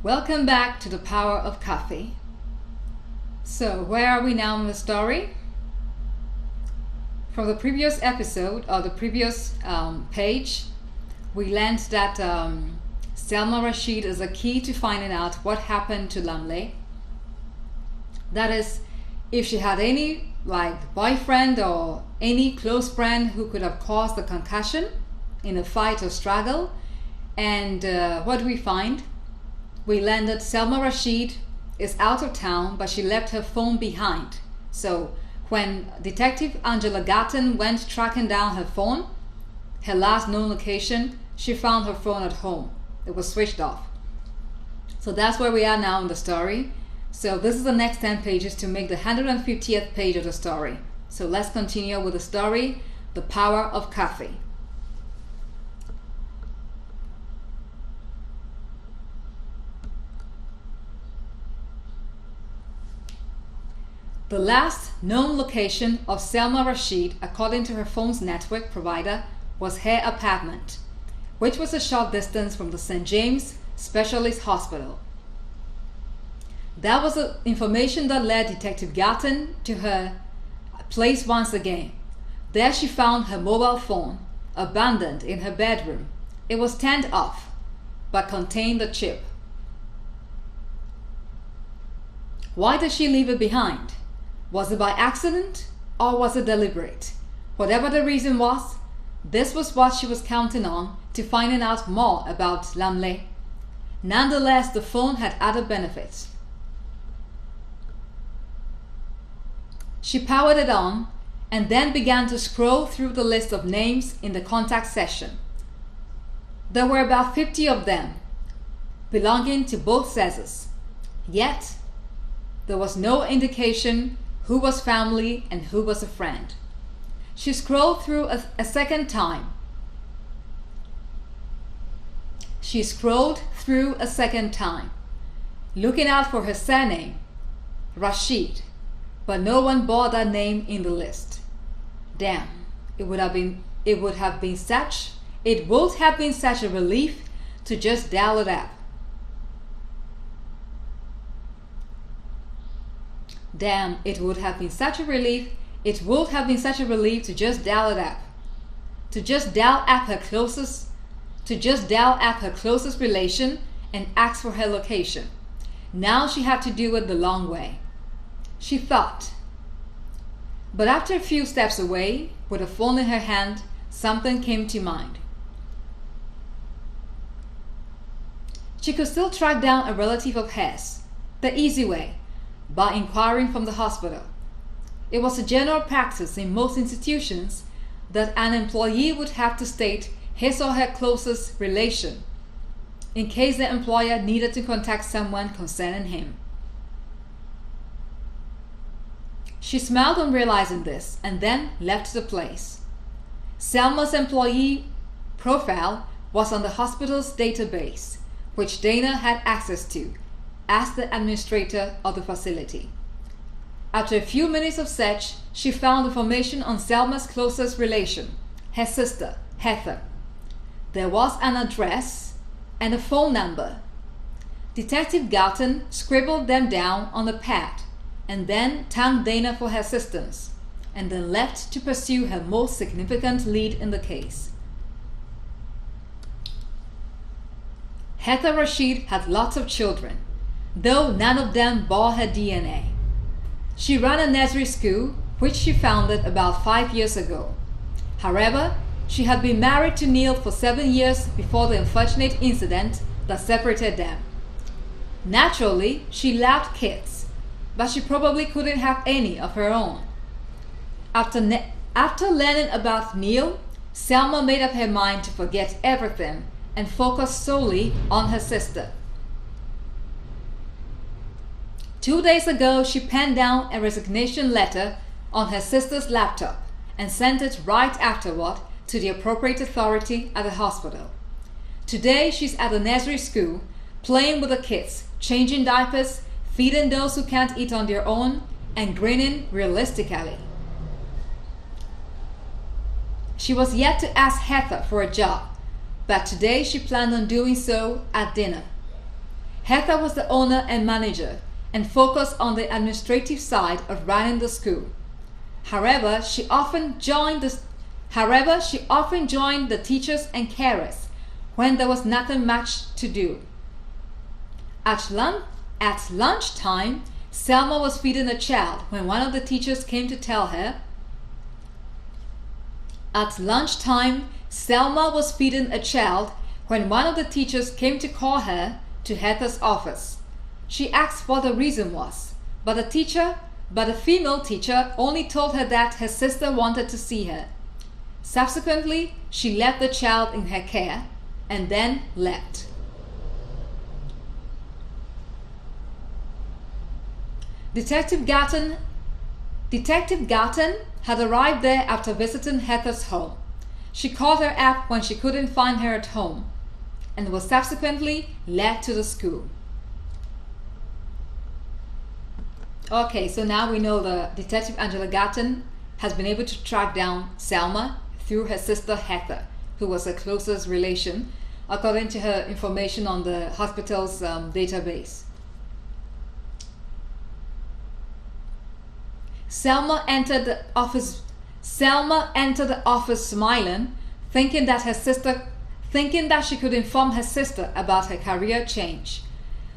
Welcome back to the Power of Coffee. So, where are we now in the story? From the previous episode, or the previous page, we learned that Selma Rashid is a key to finding out what happened to Lamle. That is, if she had any boyfriend or any close friend who could have caused the concussion in a fight or struggle. And what do we find? We learned that Selma Rashid is out of town, but she left her phone behind. So when Detective Angela Gatton went tracking down her phone, her last known location, she found her phone at home. It was switched off. So that's where we are now in the story. So this is the next 10 pages to make the 150th page of the story. So let's continue with the story, The Power of Coffee. The last known location of Selma Rashid, according to her phone's network provider, was her apartment, which was a short distance from the St. James Specialist Hospital. That was the information that led Detective Gatton to her place once again. There she found her mobile phone, abandoned in her bedroom. It was turned off, but contained the chip. Why did she leave it behind? Was it by accident or was it deliberate? Whatever the reason was, this was what she was counting on to finding out more about Lamle. Nonetheless, the phone had other benefits. She powered it on and then began to scroll through the list of names in the contact section. There were about 50 of them, belonging to both sexes. Yet, there was no indication who was family and who was a friend. She scrolled through a second time. She scrolled through a second time, looking out for her surname, Rashid, but no one bore that name in the list. Damn, it would have been such a relief to just dial it up. Damn, it would have been such a relief. It would have been such a relief to just dial it up. To just dial up her closest relation and ask for her location. Now she had to do it the long way, she thought. But after a few steps away, with a phone in her hand, something came to mind. She could still track down a relative of hers, the easy way, by inquiring from the hospital. It was a general practice in most institutions that an employee would have to state his or her closest relation in case the employer needed to contact someone concerning him. She smiled on realizing this and then left the place. Selma's employee profile was on the hospital's database, which Dana had access to as the administrator of the facility. After a few minutes of search, she found information on Selma's closest relation, her sister, Heather. There was an address and a phone number. Detective Gatton scribbled them down on a pad and then thanked Dana for her assistance, and then left to pursue her most significant lead in the case. Heather Rashid had lots of children, though none of them bore her DNA. She ran a nursery school, which she founded about 5 years ago. However, she had been married to Neil for 7 years before the unfortunate incident that separated them. Naturally, she loved kids, but she probably couldn't have any of her own. After learning about Neil, Selma made up her mind to forget everything and focus solely on her sister. 2 days ago, she penned down a resignation letter on her sister's laptop and sent it right afterward to the appropriate authority at the hospital. Today, she's at the nursery school, playing with the kids, changing diapers, feeding those who can't eat on their own, and grinning realistically. She was yet to ask Heather for a job, but today she planned on doing so at dinner. Heather was the owner and manager and focused on the administrative side of running the school. However, she often joined the teachers and carers when there was nothing much to do. At lunchtime, Selma was feeding a child when one of the teachers came to tell her. At lunchtime, Selma was feeding a child when one of the teachers came to call her to Heather's office. She asked what the reason was, but the female teacher only told her that her sister wanted to see her. Subsequently, she left the child in her care and then left. Detective Gatton had arrived there after visiting Heather's home. She called her up when she couldn't find her at home and was subsequently led to the school. Okay, so now we know the Detective Angela Gatton has been able to track down Selma through her sister Heather, who was her closest relation, according to her information on the hospital's database. Selma entered the office smiling, thinking that she could inform her sister about her career change.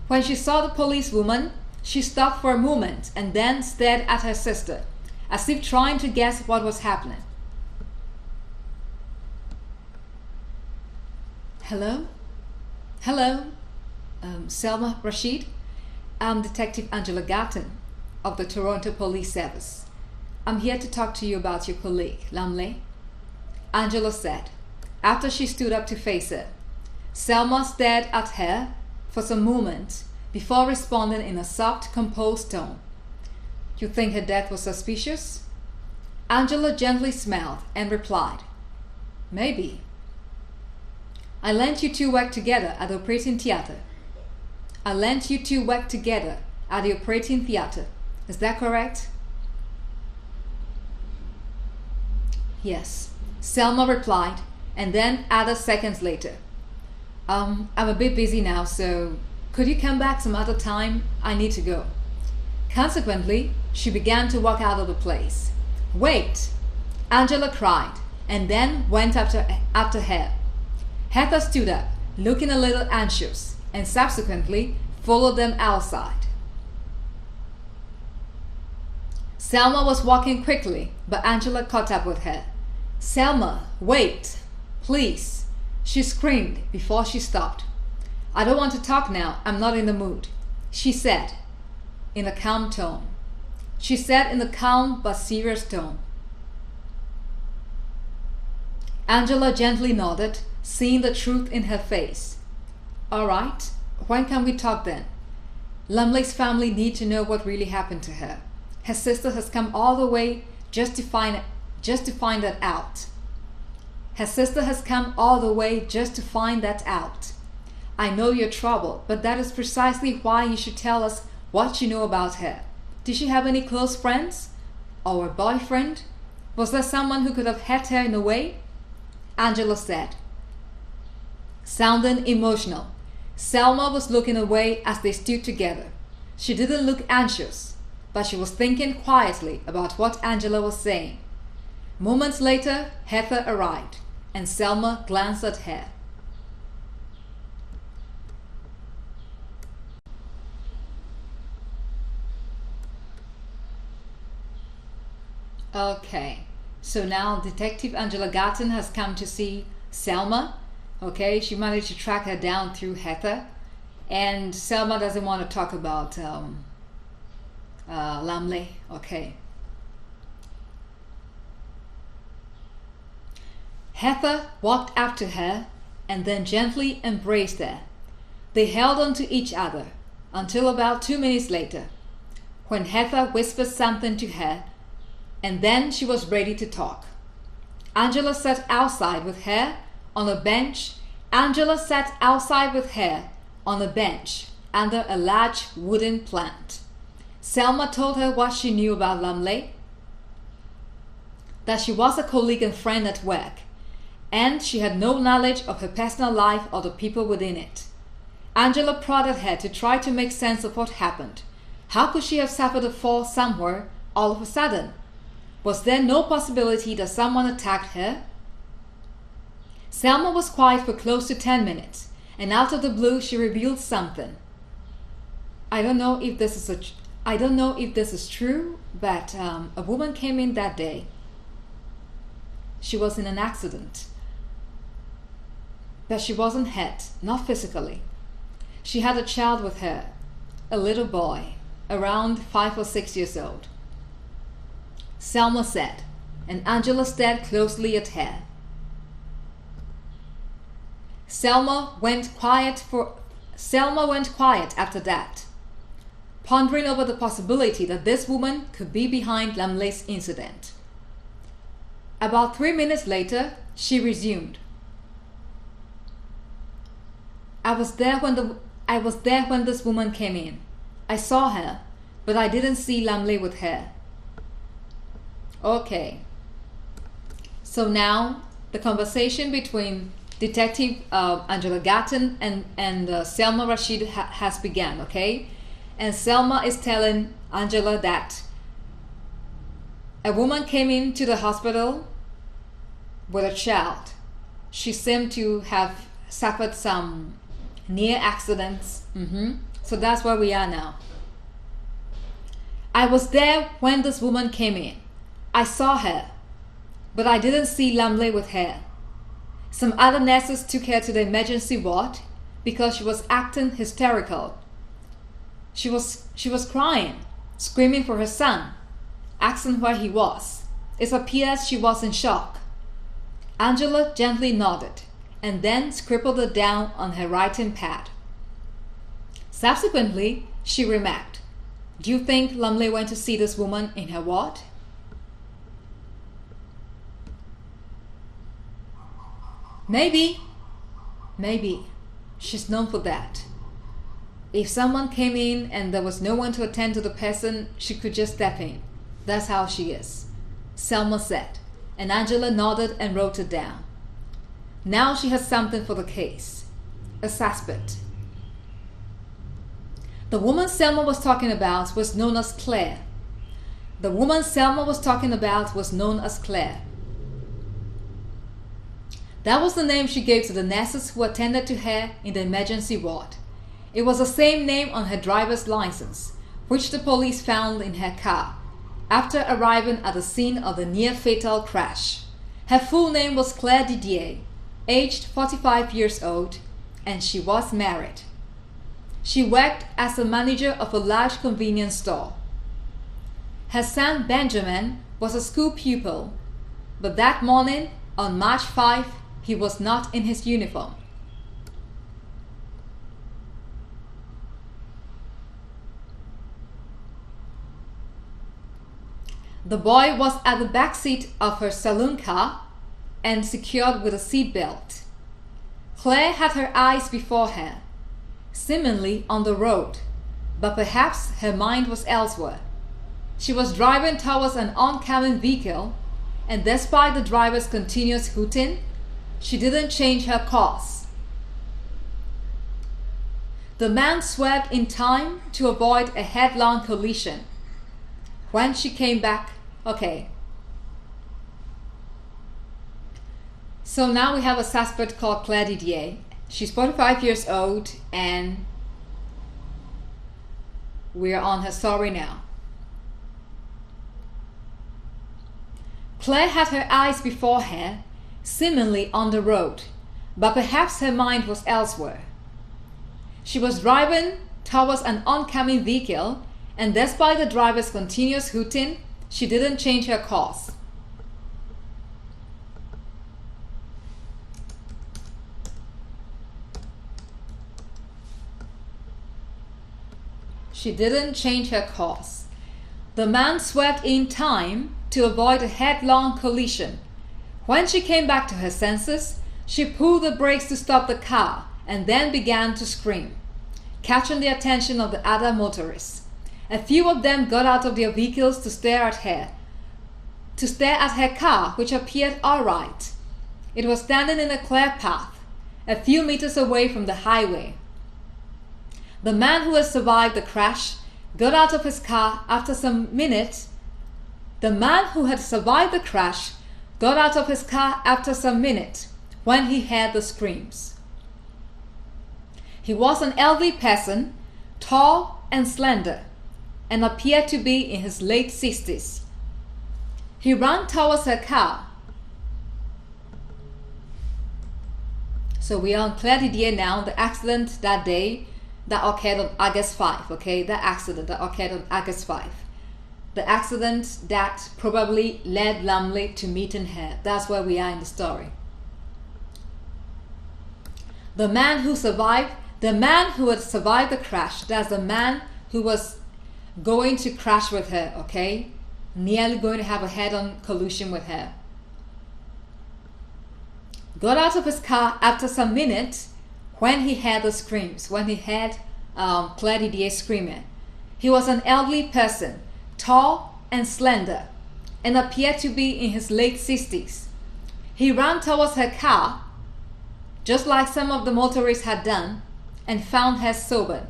When she saw the policewoman, she stopped for a moment and then stared at her sister, as if trying to guess what was happening. Hello? Selma Rashid? I'm Detective Angela Gatton of the Toronto Police Service. I'm here to talk to you about your colleague, Lumley. Angela said, after she stood up to face her. Selma stared at her for some moments before responding in a soft, composed tone. You think her death was suspicious? Angela gently smiled and replied, maybe. I learned you two work together at the operating theater. Is that correct? Yes, Selma replied, and then added seconds later. I'm a bit busy now, so could you come back some other time? I need to go. Consequently, she began to walk out of the place. Wait! Angela cried, and then went after her. Heather stood up, looking a little anxious, and subsequently followed them outside. Selma was walking quickly, but Angela caught up with her. Selma, wait! Please! She screamed before she stopped. I don't want to talk now. I'm not in the mood, she said in a calm tone. She said in a calm but serious tone. Angela gently nodded, seeing the truth in her face. All right, when can we talk then? Lumley's family need to know what really happened to her. Her sister has come all the way just to find that out. I know you're troubled, but that is precisely why you should tell us what you know about her. Did she have any close friends? Or a boyfriend? Was there someone who could have hurt her in a way? Angela said, sounding emotional. Selma was looking away as they stood together. She didn't look anxious, but she was thinking quietly about what Angela was saying. Moments later, Heather arrived, and Selma glanced at her. Okay, so now Detective Angela Gatton has come to see Selma. Okay, she managed to track her down through Heather, and Selma doesn't want to talk about Lumley. Okay. Heather walked up to her and then gently embraced her. They held on to each other until about 2 minutes later, when Heather whispered something to her, and then she was ready to talk. Angela sat outside with her on a bench. Under a large wooden plant. Selma told her what she knew about Lumley, that she was a colleague and friend at work, and she had no knowledge of her personal life or the people within it. Angela prodded her to try to make sense of what happened. How could she have suffered a fall somewhere all of a sudden? Was there no possibility that someone attacked her? Selma was quiet for close to 10 minutes, and out of the blue she revealed something. I don't know if this is true, but a woman came in that day. She was in an accident, but she wasn't hurt, not physically. She had a child with her, a little boy, around 5 or 6 years old. Selma said, and Angela stared closely at her. Selma went quiet after that, pondering over the possibility that this woman could be behind Lumley's incident. About 3 minutes later, she resumed. I was there when this woman came in. I saw her, but I didn't see Lumley with her. Okay. So now the conversation between Detective Angela Gatton and Selma Rashid has begun, okay? And Selma is telling Angela that a woman came into the hospital with a child. She seemed to have suffered some near accidents. So that's where we are now. I was there when this woman came in. I saw her, but I didn't see Lumley with her. Some other nurses took her to the emergency ward because she was acting hysterical. She was crying, screaming for her son, asking where he was. It appears she was in shock. Angela gently nodded and then scribbled it down on her writing pad. Subsequently, she remarked, "Do you think Lumley went to see this woman in her ward?" Maybe. She's known for that. If someone came in and there was no one to attend to the person, she could just step in. That's how she is, Selma said, and Angela nodded and wrote it down. Now she has something for the case. A suspect. The woman Selma was talking about was known as Claire. That was the name she gave to the nurses who attended to her in the emergency ward. It was the same name on her driver's license, which the police found in her car after arriving at the scene of the near-fatal crash. Her full name was Claire Didier, aged 45 years old, and she was married. She worked as a manager of a large convenience store. Her son Benjamin was a school pupil, but that morning, on March 5, he was not in his uniform. The boy was at the back seat of her saloon car and secured with a seat belt. Claire had her eyes before her, seemingly on the road, but perhaps her mind was elsewhere. She was driving towards an oncoming vehicle, and despite the driver's continuous hooting, she didn't change her course. The man swerved in time to avoid a headlong collision. When she came back, so now we have a suspect called Claire Didier. She's 45 years old, and we're on her story now. Claire had her eyes before her, seemingly on the road, but perhaps her mind was elsewhere. She was driving towards an oncoming vehicle, and despite the driver's continuous hooting, she didn't change her course. The man swerved in time to avoid a headlong collision. When she came back to her senses, she pulled the brakes to stop the car and then began to scream, catching the attention of the other motorists. A few of them got out of their vehicles to stare at her car, which appeared all right. It was standing in a clear path, a few meters away from the highway. The man who had survived the crash got out of his car after some minutes. The man who had survived the crash got out of his car after some minutes when he heard the screams. He was an elderly person, tall and slender, and appeared to be in his late 60s. He ran towards her car. So we are on Claire Didier now, the accident that day that occurred on August 5, okay? That accident that occurred on August 5. The accident that probably led Lumley to meeting her. That's where we are in the story. The man who had survived the crash, that's the man who was going to crash with her, okay? Nearly going to have a head-on collision with her. Got out of his car after some minutes when he heard the screams, when he heard Claire Didier screaming. He was an elderly person, tall and slender, and appeared to be in his late 60s. He ran towards her car, just like some of the motorists had done, and found her sober.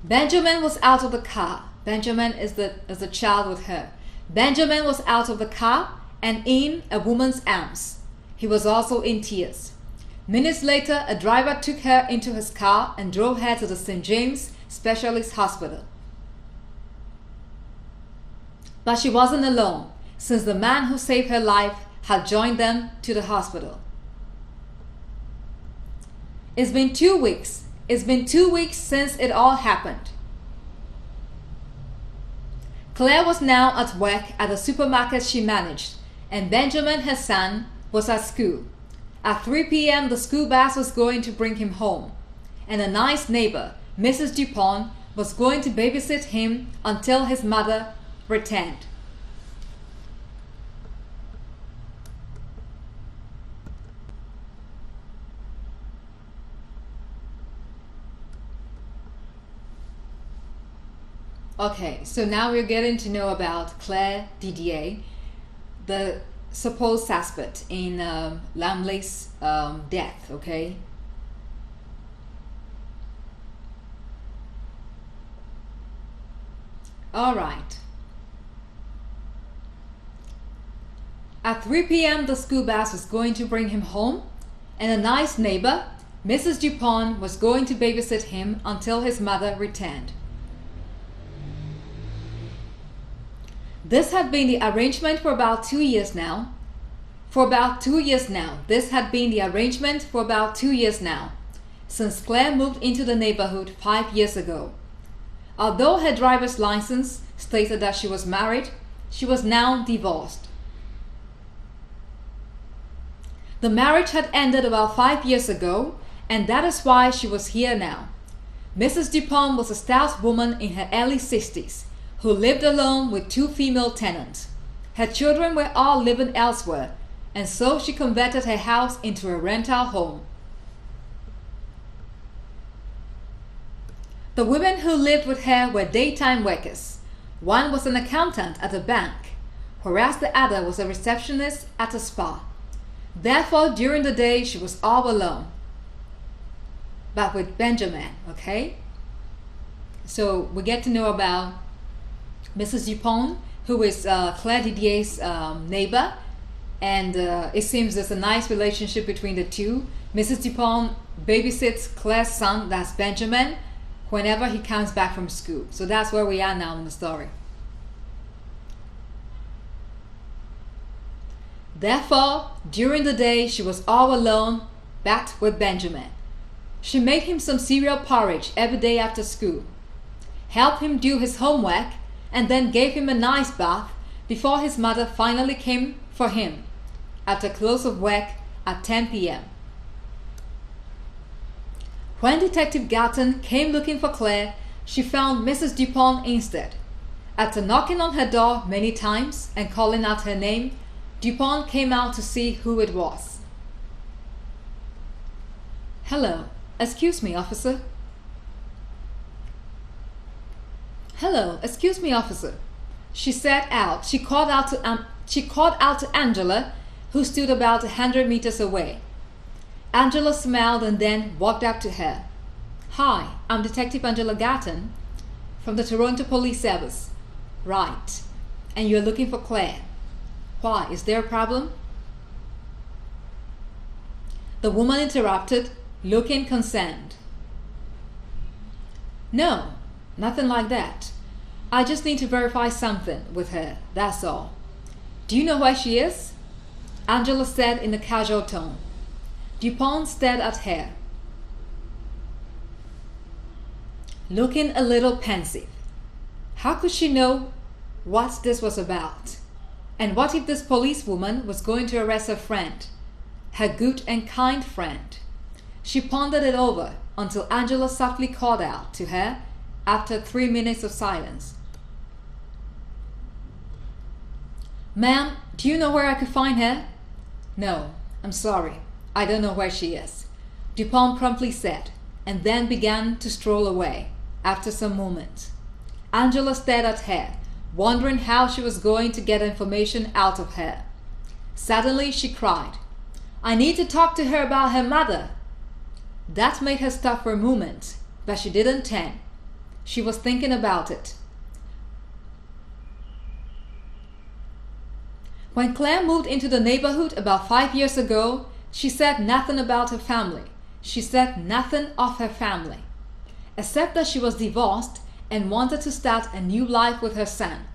Benjamin was out of the car. Benjamin is the child with her. Benjamin was out of the car and in a woman's arms. He was also in tears. Minutes later, a driver took her into his car and drove her to the St. James Specialist Hospital. But she wasn't alone, since the man who saved her life had joined them to the hospital. It's been 2 weeks. It's been 2 weeks since it all happened. Claire was now at work at the supermarket she managed, and Benjamin, her son, was at school. At 3 p.m., the school bus was going to bring him home, and a nice neighbor, Mrs. Dupont, was going to babysit him until his mother returned. Okay, so now we're getting to know about Claire Didier, the supposed suspect in Lumley's death, okay? All right. At 3 p.m., the school bus was going to bring him home, and a nice neighbor, Mrs. Dupont, was going to babysit him until his mother returned. This had been the arrangement for about 2 years now. This had been the arrangement for about 2 years now, since Claire moved into the neighborhood 5 years ago. Although her driver's license stated that she was married, she was now divorced. The marriage had ended about 5 years ago, and that is why she was here now. Mrs. Dupont was a stout woman in her early 60s, who lived alone with 2 female tenants. Her children were all living elsewhere, and so she converted her house into a rental home. The women who lived with her were daytime workers. One was an accountant at a bank, whereas the other was a receptionist at a spa. Therefore, during the day, she was all alone. But with Benjamin, okay? So we get to know about Mrs. Dupont, who is Claire Didier's neighbor, and it seems there's a nice relationship between the two. Mrs. Dupont babysits Claire's son, that's Benjamin, whenever he comes back from school. So that's where we are now in the story. Therefore, during the day, she was all alone, but with Benjamin. She made him some cereal porridge every day after school, helped him do his homework, and then gave him a nice bath before his mother finally came for him after close of work at 10 p.m. When Detective Gatton came looking for Claire, she found Mrs. Dupont instead. After knocking on her door many times and calling out her name, Dupont came out to see who it was. "Hello, excuse me, officer." "Hello, excuse me, officer." She called out to Angela, who stood about 100 meters away. Angela smiled and then walked up to her. "Hi, I'm Detective Angela Gatton from the Toronto Police Service." "Right. And you're looking for Claire. Why, is there a problem?" The woman interrupted, looking concerned. "No, nothing like that. I just need to verify something with her, that's all." "Do you know where she is?" Angela said in a casual tone. Dupont stared at her, looking a little pensive. How could she know what this was about? And what if this policewoman was going to arrest her friend, her good and kind friend? She pondered it over until Angela softly called out to her after 3 minutes of silence. "Ma'am, do you know where I could find her?" "No, I'm sorry. I don't know where she is," Dupont promptly said, and then began to stroll away. After some moments, Angela stared at her, wondering how she was going to get information out of her. Suddenly she cried, "I need to talk to her about her mother." That made her stop for a moment, but she didn't turn. She was thinking about it. When Claire moved into the neighborhood about 5 years ago, she said nothing about her family. She said nothing of her family, except that she was divorced and wanted to start a new life with her son.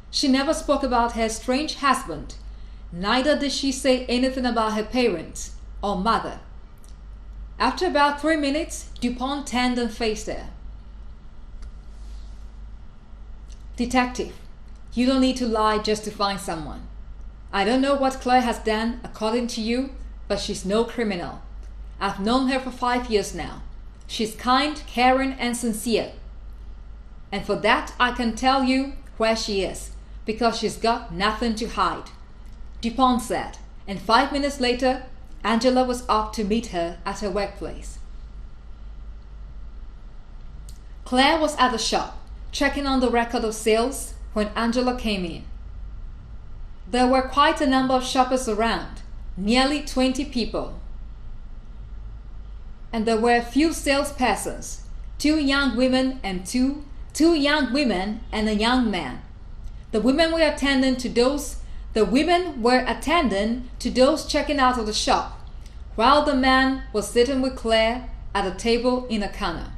She never spoke about her estranged husband. Neither did she say anything about her parents or mother. After about 3 minutes, Dupont turned and faced her. "Detective, you don't need to lie just to find someone. I don't know what Claire has done according to you, but she's no criminal. I've known her for 5 years now. She's kind, caring, and sincere. And for that I can tell you where she is, because she's got nothing to hide," Dupont said, and 5 minutes later, Angela was off to meet her at her workplace. Claire was at the shop, checking on the record of sales, when Angela came in. There were quite a number of shoppers around, nearly 20 people. And there were a few salespersons, two young women and a young man. The women were attending to those checking out of the shop, while the man was sitting with Claire at a table in a corner.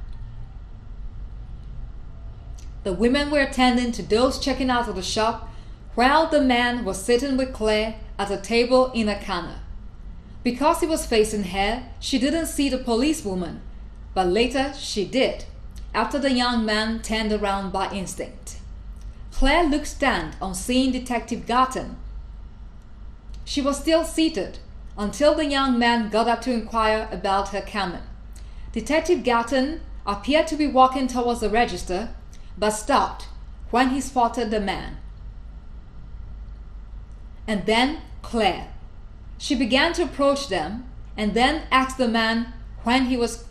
The women were attending to those checking out of the shop, while the man was sitting with Claire at a table in a corner. Because he was facing her, she didn't see the policewoman, but later she did, after the young man turned around by instinct. Claire looked stunned on seeing Detective Gatton. She was still seated until the young man got up to inquire about her coming. Detective Gatton appeared to be walking towards the register, but stopped when he spotted the man. And then Claire. She began to approach them and then asked the man when he was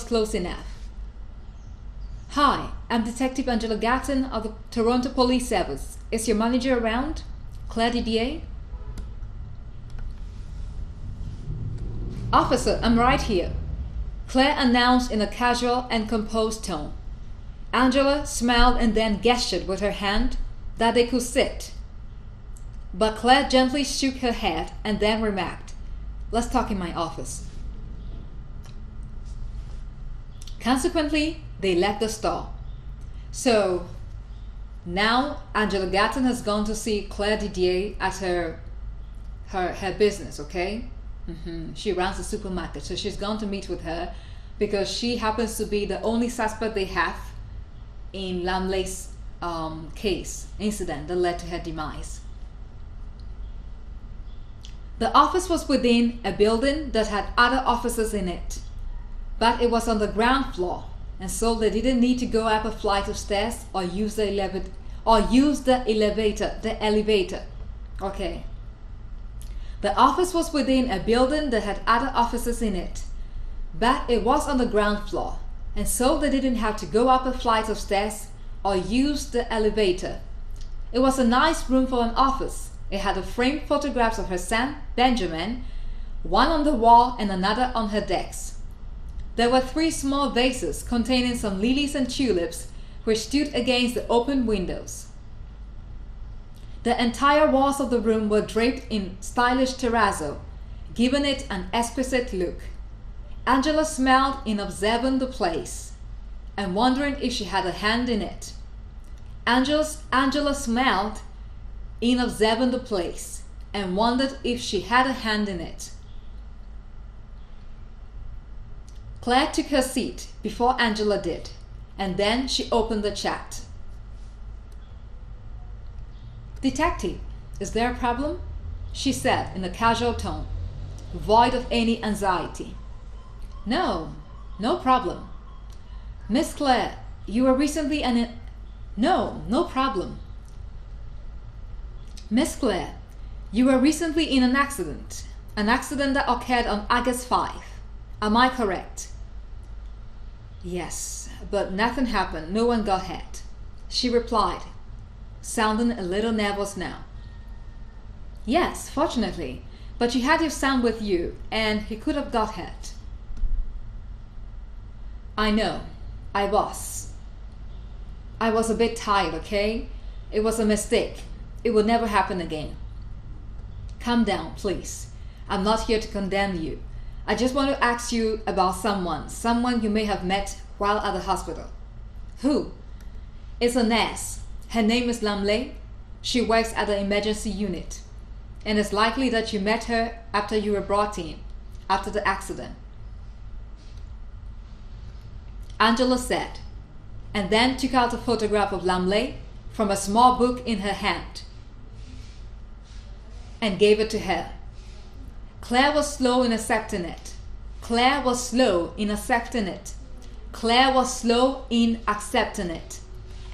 close enough. "Hi, I'm Detective Angela Gatton of the Toronto Police Service. Is your manager around? Claire Didier?" "Officer, I'm right here," Claire announced in a casual and composed tone. Angela smiled and then gestured with her hand that they could sit. But Claire gently shook her head and then remarked, "Let's talk in my office." Consequently, they left the store. So now Angela Gatton has gone to see Claire Didier at her business, okay? She runs a supermarket, so she's gone to meet with her because she happens to be the only suspect they have in Lumley's incident that led to her demise. The office was within a building that had other offices in it, but it was on the ground floor, and so they didn't need to go up a flight of stairs or use the elevator. Okay. The office was within a building that had other offices in it, but it was on the ground floor, and so they didn't have to go up a flight of stairs or use the elevator. It was a nice room for an office, It had framed photographs of her son, Benjamin, one on the wall and another on her desk. There were 3 small vases containing some lilies and tulips which stood against the open windows. The entire walls of the room were draped in stylish terrazzo, giving it an exquisite look. Angela smiled in observing the place and wondering if she had a hand in it. Angela smiled in observing the place and wondered if she had a hand in it. Claire took her seat before Angela did, and then she opened the chat. "Detective, is there a problem?" she said in a casual tone, void of any anxiety. No problem. Miss Claire, you were recently No problem. Miss Claire, you were recently in an accident that occurred on August 5. Am I correct? Yes, but nothing happened. No one got hurt, she replied, sounding a little nervous now. Yes, fortunately, but you had your son with you, and he could have got hurt. I know. I was a bit tired, okay? It was a mistake. It will never happen again. Calm down, please. I'm not here to condemn you. I just want to ask you about someone you may have met while at the hospital. Who? It's a nurse. Her name is Lamley. She works at the emergency unit. And it's likely that you met her after you were brought in, after the accident. Angela said, and then took out a photograph of Lamley from a small book in her hand and gave it to her. Claire was slow in accepting it.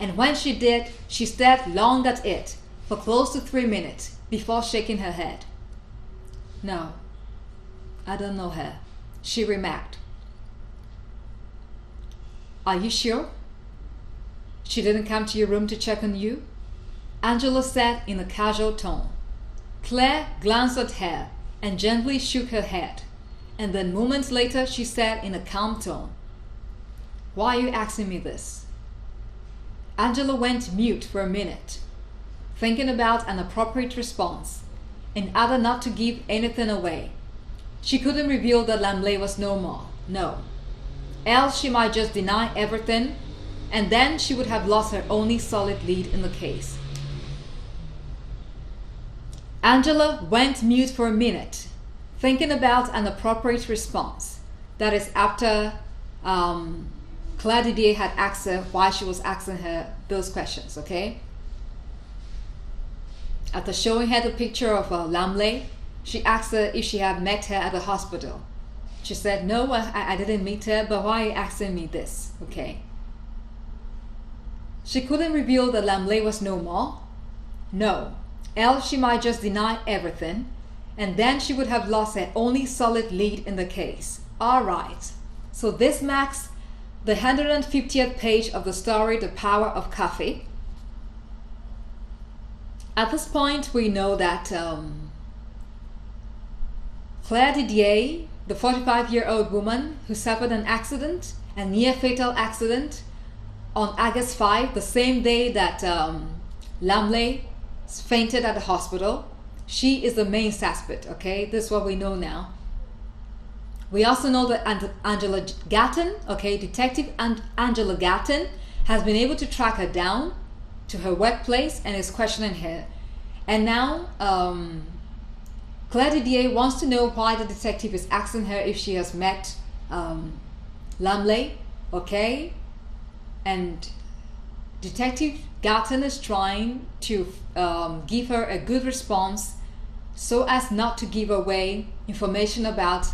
And when she did, she stared long at it for close to 3 minutes before shaking her head. No, I don't know her, she remarked. Are you sure? She didn't come to your room to check on you? Angela said in a casual tone. Claire glanced at her and gently shook her head, and then moments later she said in a calm tone, Why are you asking me this? Angela went mute for a minute, thinking about an appropriate response, in order not to give anything away. She couldn't reveal that Lamley was no more, no. Else she might just deny everything, and then she would have lost her only solid lead in the case. Angela went mute for a minute, thinking about an appropriate response. That is after Claire Didier had asked her why she was asking her those questions, okay? After showing her the picture of Lamley, she asked her if she had met her at the hospital. She said, no, I didn't meet her, but why are you asking me this? Okay. She couldn't reveal that Lamley was no more. No. Else she might just deny everything, and then she would have lost her only solid lead in the case. Alright. So this marks the 150th page of the story, The Power of Coffee. At this point, we know that Claire Didier, the 45-year-old woman who suffered an accident, a near-fatal accident, on August 5, the same day that Lamley fainted at the hospital, she is the main suspect, okay? This is what we know now. We also know that Angela Gatton, okay, Detective Angela Gatton, has been able to track her down to her workplace and is questioning her. And now, Claire Didier wants to know why the detective is asking her if she has met Lamley, okay? And Detective Gatton is trying to give her a good response so as not to give away information about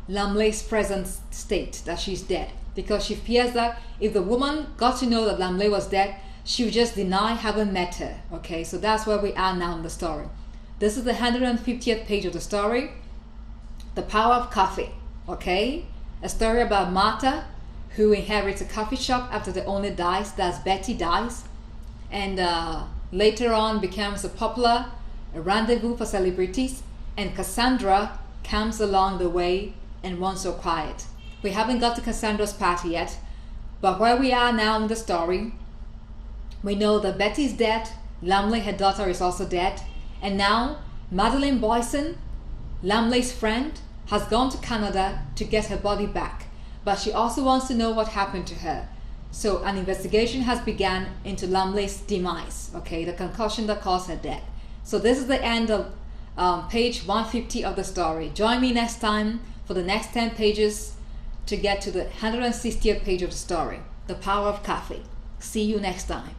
Lamley's present state, that she's dead, because she fears that if the woman got to know that Lamley was dead, she would just deny having met her. Okay, so that's where we are now in the story. This is the 150th page of the story, The Power of Coffee. Okay, a story about Martha, who inherits a coffee shop after the owner dies. That's Betty dies, and later on becomes a popular a rendezvous for celebrities, and Cassandra comes along the way and won't so quiet. We haven't got to Cassandra's party yet, but where we are now in the story, we know that Betty's dead, Lumley, her daughter, is also dead, and now Madeline Boyson, Lumley's friend, has gone to Canada to get her body back, but she also wants to know what happened to her. So an investigation has begun into Lumley's demise, okay, the concussion that caused her death. So this is the end of page 150 of the story. Join me next time for the next 10 pages to get to the 160th page of the story, The Power of Coffee. See you next time.